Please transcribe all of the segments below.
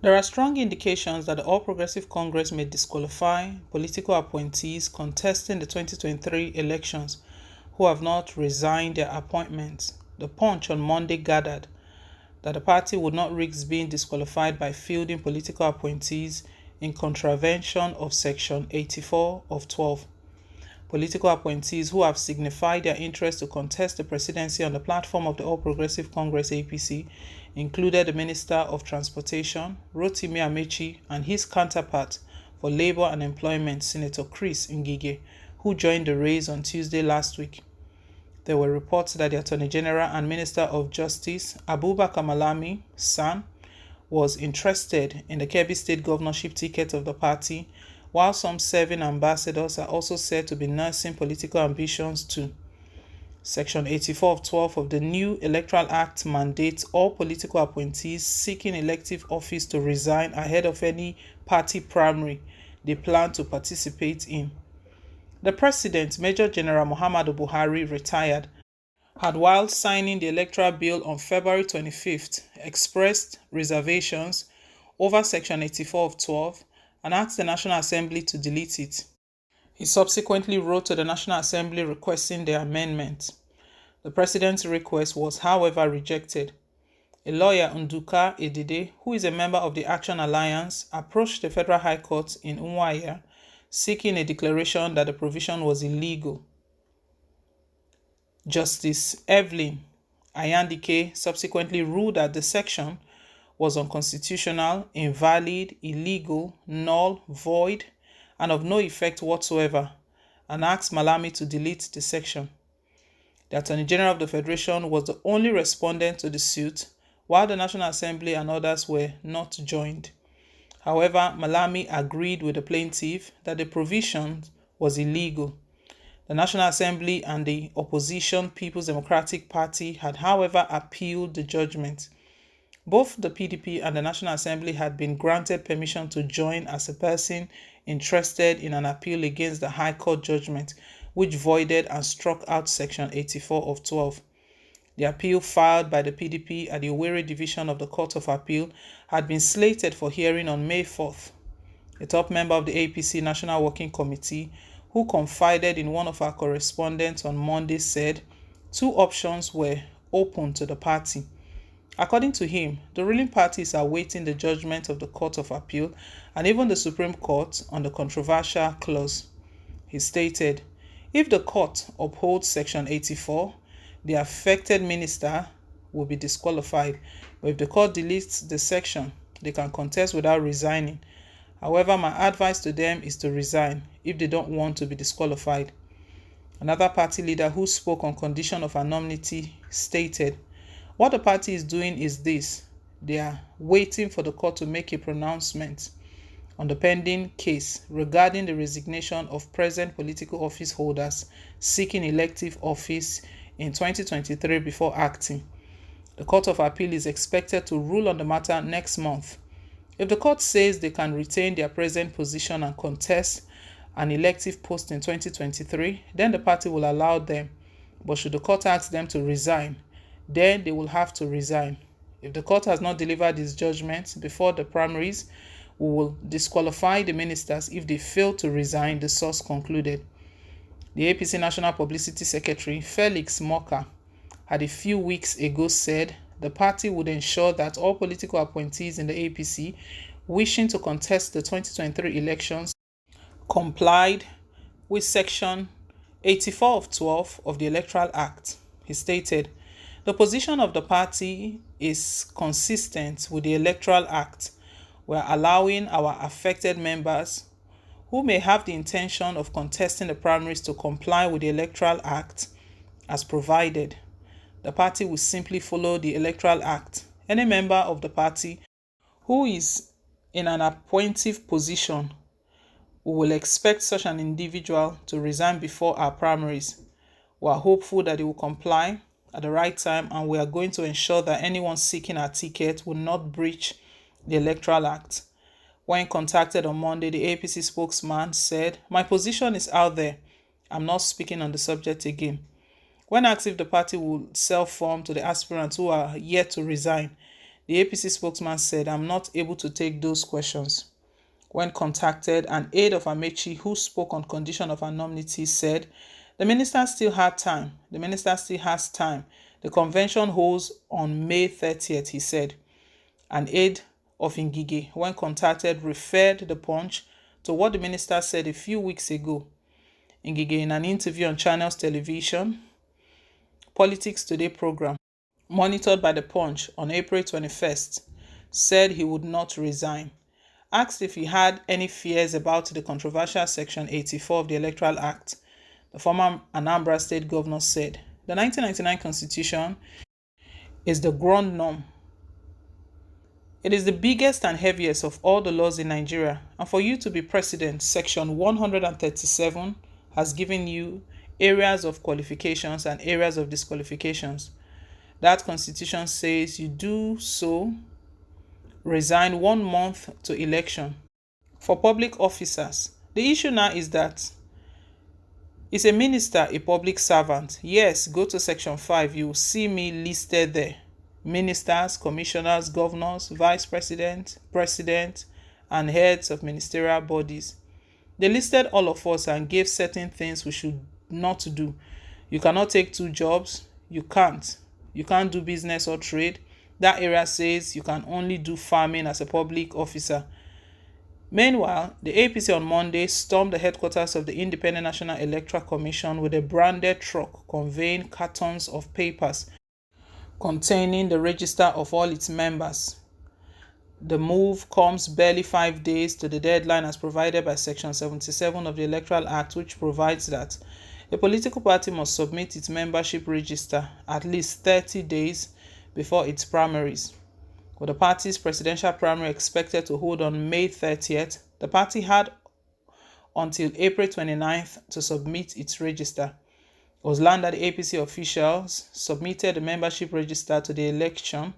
There are strong indications that the All Progressive Congress may disqualify political appointees contesting the 2023 elections who have not resigned their appointments. The Punch on Monday gathered that the party would not risk being disqualified by fielding political appointees in contravention of Section 84 of 12. Political appointees who have signified their interest to contest the presidency on the platform of the All Progressive Congress APC included the Minister of Transportation, Rotimi Ameachi, and his counterpart for Labour and Employment, Senator Chris Ngige, who joined the race on Tuesday last week. There were reports that the Attorney General and Minister of Justice, Abubakar Malami San, was interested in the Kebbi State governorship ticket of the party, while some serving ambassadors are also said to be nursing political ambitions too. Section 84 of 12 of the new Electoral Act mandates all political appointees seeking elective office to resign ahead of any party primary they plan to participate in. The President, Major General Muhammadu Buhari, retired, had while signing the electoral bill on February 25th expressed reservations over Section 84 of 12 and asked the National Assembly to delete it. He subsequently wrote to the National Assembly requesting the amendment. The President's request was, however, rejected. A lawyer, Nduka Edide, who is a member of the Action Alliance, approached the Federal High Court in Umuahia seeking a declaration that the provision was illegal. Justice Evelyn Ayandike subsequently ruled that the section was unconstitutional, invalid, illegal, null, void, and of no effect whatsoever, and asked Malami to delete the section. The Attorney General of the Federation was the only respondent to the suit, while the National Assembly and others were not joined. However, Malami agreed with the plaintiff that the provision was illegal. The National Assembly and the opposition People's Democratic Party had, however, appealed the judgment. Both the PDP and the National Assembly had been granted permission to join as a person interested in an appeal against the High Court judgment, which voided and struck out Section 84 of 12. The appeal filed by the PDP at the Owerri Division of the Court of Appeal had been slated for hearing on May 4th. A top member of the APC National Working Committee, who confided in one of our correspondents on Monday, said two options were open to the party. According to him, the ruling party is awaiting the judgment of the Court of Appeal and even the Supreme Court on the controversial clause. He stated, if the court upholds Section 84, the affected minister will be disqualified, but if the court deletes the section, they can contest without resigning. However, my advice to them is to resign if they don't want to be disqualified. Another party leader who spoke on condition of anonymity stated, what the party is doing is this. They are waiting for the court to make a pronouncement on the pending case regarding the resignation of present political office holders seeking elective office in 2023 before acting. The Court of Appeal is expected to rule on the matter next month. If the court says they can retain their present position and contest an elective post in 2023, then the party will allow them. But should the court ask them to resign, then they will have to resign. If the court has not delivered its judgment before the primaries, we will disqualify the ministers if they fail to resign, the source concluded. The APC National Publicity Secretary, Felix Moka, had a few weeks ago said the party would ensure that all political appointees in the APC wishing to contest the 2023 elections complied with Section 84 of 12 of the Electoral Act. He stated, the position of the party is consistent with the Electoral Act. We are allowing our affected members who may have the intention of contesting the primaries to comply with the Electoral Act as provided. The party will simply follow the Electoral Act. Any member of the party who is in an appointive position, we will expect such an individual to resign before our primaries. We are hopeful that he will comply at the right time, and we are going to ensure that anyone seeking our ticket will not breach the Electoral Act. When contacted on Monday, the APC spokesman said, my position is out there. I'm not speaking on the subject again. When asked if the party will self-form to the aspirants who are yet to resign, The APC spokesman said, "I'm not able to take those questions." When contacted, an aide of Ameachi who spoke on condition of anonymity said, "The minister still had time. The minister still has time. The convention holds on May 30th, he said." An aide of Ngige, when contacted, referred the Punch to what the minister said a few weeks ago. Ngige, in an interview on Channels Television, Politics Today program, monitored by the Punch on April 21st, said he would not resign. Asked if he had any fears about the controversial Section 84 of the Electoral Act, the former Anambra State governor said, "The 1999 Constitution is the grand norm. It is the biggest and heaviest of all the laws in Nigeria, and for you to be president, Section 137 has given you areas of qualifications and areas of disqualifications. That constitution says you do so resign 1 month to election. For public officers, the issue now is that is a minister a public servant? Yes, go to Section 5, you will see me listed there. Ministers, commissioners, governors, vice president, president, and heads of ministerial bodies. They listed all of us and gave certain things we should not do. You cannot take 2 jobs. You can't. You can't do business or trade. That area says you can only do farming as a public officer." Meanwhile, the APC on Monday stormed the headquarters of the Independent National Electoral Commission with a branded truck conveying cartons of papers containing the register of all its members. The move comes barely 5 days to the deadline as provided by Section 77 of the Electoral Act, which provides that a political party must submit its membership register at least 30 days before its primaries. With the party's presidential primary expected to hold on May 30th, the party had until April 29th to submit its register. It was learned that the APC officials submitted the membership register to the election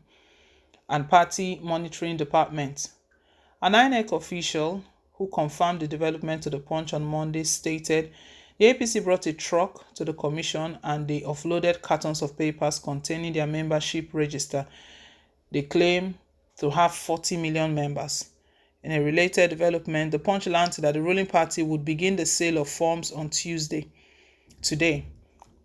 and party monitoring department. An INEC official who confirmed the development to the Punch on Monday stated the APC brought a truck to the commission and they offloaded cartons of papers containing their membership register. They claim to have 40 million members. In a related development, the Punch learned that the ruling party would begin the sale of forms on Tuesday. Today,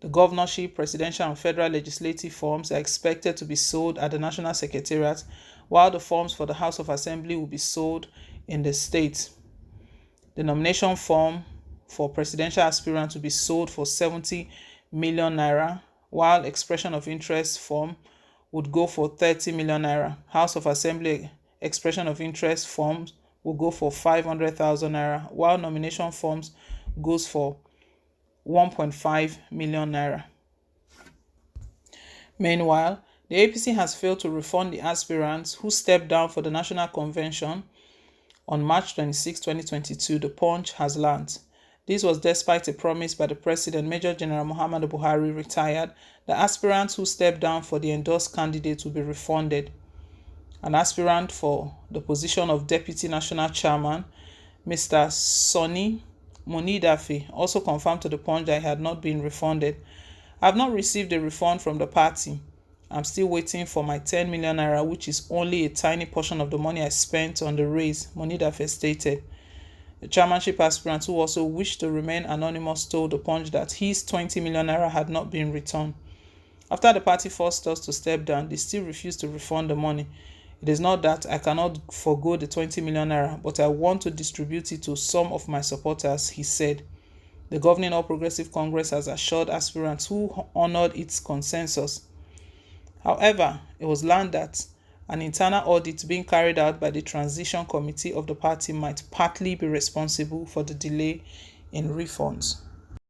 the governorship, presidential, and federal legislative forms are expected to be sold at the National Secretariat, while the forms for the House of Assembly will be sold in the state. The nomination form for presidential aspirants will be sold for 70 million naira, while expression of interest form would go for 30 million naira. House of Assembly expression of interest forms will go for 500,000 naira, while nomination forms goes for 1.5 million naira. Meanwhile, the APC has failed to refund the aspirants who stepped down for the National Convention on March 26, 2022, the Punch has learned. This was despite a promise by the President, Major General Muhammadu Buhari, retired, the aspirants who stepped down for the endorsed candidates will be refunded. An aspirant for the position of Deputy National Chairman, Mr. Sonny Monidafe, also confirmed to the Punch that he had not been refunded. "I have not received a refund from the party. I'm still waiting for my 10 million naira, which is only a tiny portion of the money I spent on the race," Monidafe stated. The chairmanship aspirant, who also wished to remain anonymous, told the Punch that his 20 million naira had not been returned. "After the party forced us to step down, they still refused to refund the money. It is not that I cannot forgo the 20 million naira, but I want to distribute it to some of my supporters," he said. The governing All Progressive Congress has assured aspirants who honored its consensus. However, it was learned that an internal audit being carried out by the Transition Committee of the party might partly be responsible for the delay in refunds.